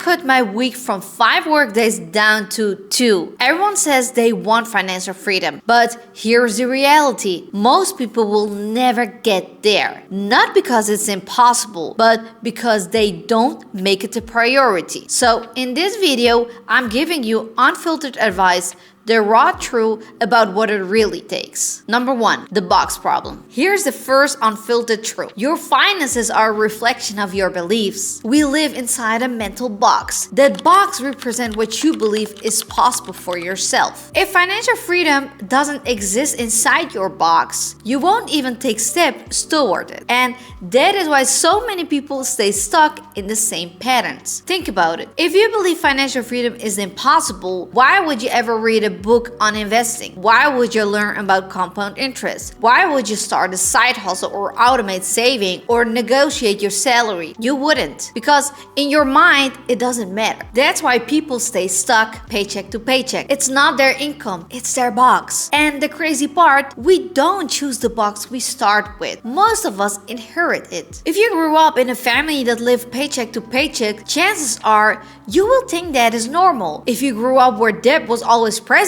cut my week from 5 work days down to 2. Everyone says they want financial freedom, but here's the reality. Most people will never get there. Not because it's impossible, but because they don't make it a priority. So in this video, I'm giving you unfiltered advice, the raw truth about what it really takes. Number 1, the box problem. Here's the first unfiltered truth. Your finances are a reflection of your beliefs. We live inside a mental box. That box represents what you believe is possible for yourself. If financial freedom doesn't exist inside your box, you won't even take steps toward it. And that is why so many people stay stuck in the same patterns. Think about it. If you believe financial freedom is impossible, why would you ever read a book on investing? Why would you learn about compound interest? Why would you start a side hustle or automate saving or negotiate your salary? You wouldn't, because in your mind it doesn't matter. That's why people stay stuck paycheck to paycheck. It's not their income, it's their box. And the crazy part, we don't choose the box we start with. Most of us inherit it. If you grew up in a family that lived paycheck to paycheck, chances are you will think that is normal. If you grew up where debt was always present,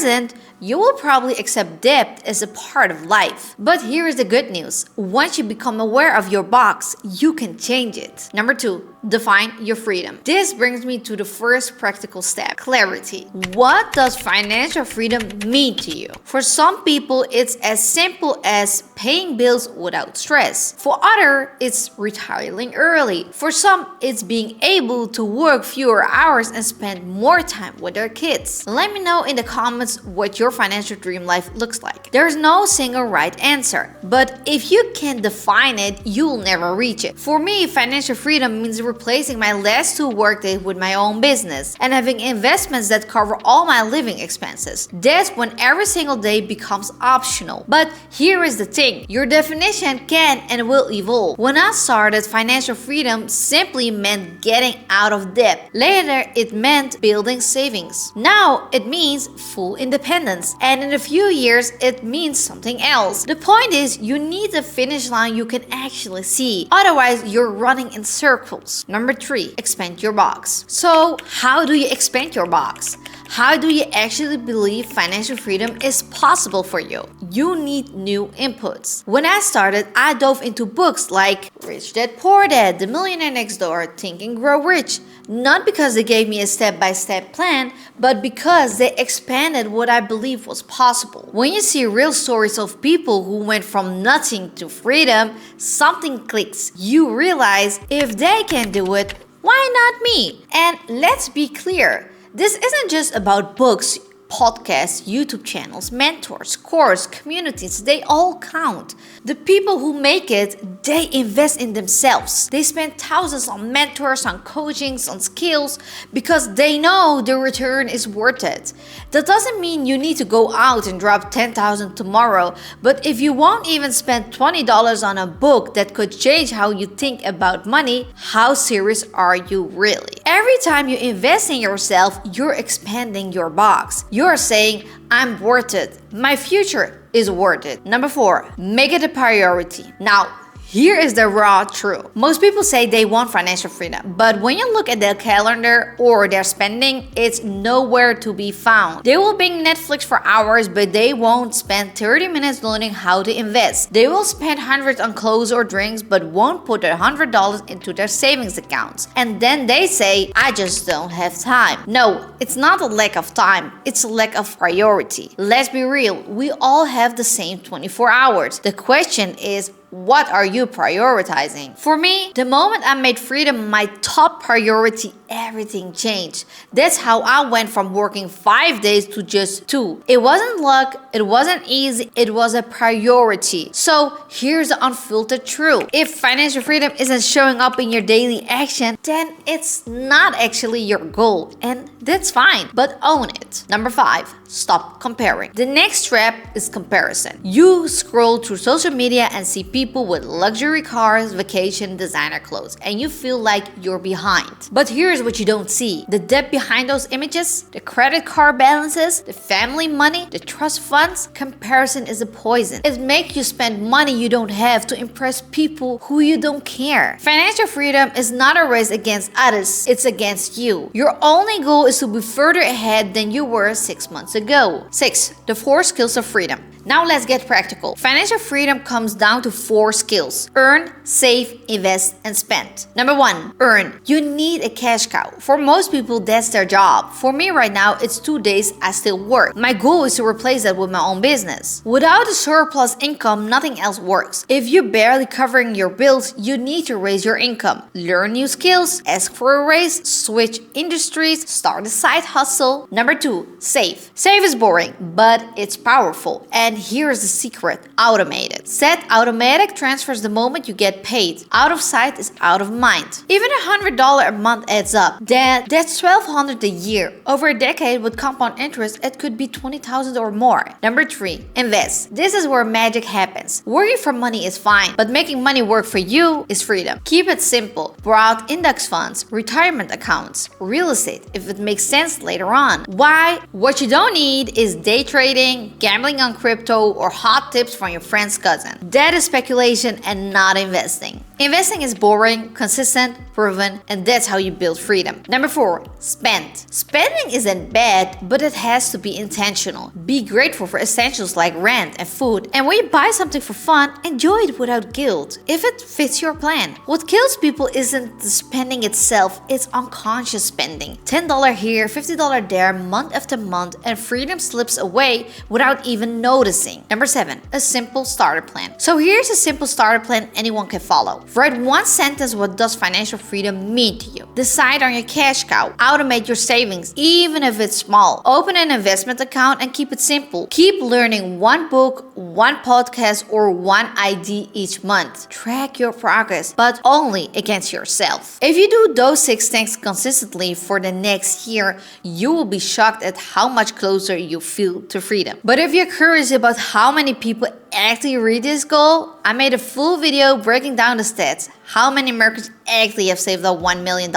you will probably accept debt as a part of life. But here is the good news. Once you become aware of your box, you can change it. Number 2, define your freedom. This brings me to the first practical step, clarity. What does financial freedom mean to you? For some people, it's as simple as paying bills without stress. For others, it's retiring early. For some, it's being able to work fewer hours and spend more time with their kids. Let me know in the comments what your financial dream life looks like. There's no single right answer, but if you can define it, you'll never reach it. For me, financial freedom means replacing my last 2 workdays with my own business and having investments that cover all my living expenses. That's when every single day becomes optional. But here is the thing, your definition can and will evolve. When I started, financial freedom simply meant getting out of debt. Later, it meant building savings. Now, it means full independence. And in a few years, it means something else. The point is, you need a finish line you can actually see. Otherwise, you're running in circles. Number 3, expand your box. So, how do you expand your box? How do you actually believe financial freedom is possible for you? You need new inputs. When I started, I dove into books like Rich Dad Poor Dad, The Millionaire Next Door, Think and Grow Rich. Not because they gave me a step-by-step plan, but because they expanded what I believed was possible. When you see real stories of people who went from nothing to freedom, something clicks. You realize if they can do it, why not me? And let's be clear, this isn't just about books, podcasts, YouTube channels, mentors, courses, communities, they all count. The people who make it, they invest in themselves. They spend thousands on mentors, on coachings, on skills, because they know the return is worth it. That doesn't mean you need to go out and drop $10,000 tomorrow, but if you won't even spend $20 on a book that could change how you think about money, how serious are you really? Every time you invest in yourself, you're expanding your box. You're saying, I'm worth it. My future is worth it. Number 4, make it a priority. Now, here is the raw truth. Most people say they want financial freedom, but when you look at their calendar or their spending, it's nowhere to be found. They will binge Netflix for hours, but they won't spend 30 minutes learning how to invest. They will spend hundreds on clothes or drinks, but won't put $100 into their savings accounts. And then they say, I just don't have time. No, it's not a lack of time, it's a lack of priority. Let's be real, we all have the same 24 hours. The question is, what are you prioritizing? For me, the moment I made freedom my top priority, everything changed. That's how I went from working 5 days to just 2. It wasn't luck, it wasn't easy, it was a priority. So here's the unfiltered truth. If financial freedom isn't showing up in your daily action, then it's not actually your goal, and that's fine, but own it. Number 5, stop comparing. The next trap is comparison. You scroll through social media and see people with luxury cars, vacation, designer clothes, and you feel like you're behind. But here's here's what you don't see: the debt behind those images, the credit card balances, the family money, the trust funds. Comparison is a poison. It makes you spend money you don't have to impress people who you don't care. Financial freedom is not a race against others, it's against you. Your only goal is to be further ahead than you were 6 months ago. 6. The 4 skills of freedom. Now let's get practical. Financial freedom comes down to 4 skills: earn, save, invest, and spend. Number 1, earn. You need a cash cow. For most people, that's their job. For me right now, it's 2 days I still work. My goal is to replace that with my own business. Without a surplus income, nothing else works. If you're barely covering your bills, you need to raise your income. Learn new skills, ask for a raise, switch industries, start a side hustle. Number 2, save. Save is boring, but it's powerful. And here's the secret: automate it. Set automatic transfers the moment you get paid. Out of sight is out of mind. Even $100 a month adds up. That's $1,200 a year. Over a decade with compound interest, it could be $20,000 or more. Number 3, invest. This is where magic happens. Working for money is fine, but making money work for you is freedom. Keep it simple. Broad index funds, retirement accounts, real estate if it makes sense later on. Why? What you don't need is day trading, gambling on crypto, or hot tips from your friend's cousin. That is speculation and not investing. Investing is boring, consistent, proven, and that's how you build freedom. Number 4, spend. Spending isn't bad, but it has to be intentional. Be grateful for essentials like rent and food, and when you buy something for fun, enjoy it without guilt, if it fits your plan. What kills people isn't the spending itself, it's unconscious spending. $10 here, $50 there, month after month, and freedom slips away without even noticing. Number 7, a simple starter plan. So here's a simple starter plan anyone can follow. Write one sentence: what does financial freedom mean to you? Decide on your cash cow. Automate your savings, even if it's small. Open an investment account and keep it simple. Keep learning one book, one podcast, or one idea each month. Track your progress, but only against yourself. If you do those 6 things consistently for the next year, you will be shocked at how much closer you feel to freedom. But if you're curious about how many people actually reach this goal, I made a full video breaking down the stats. How many Americans actually have saved up $1 million?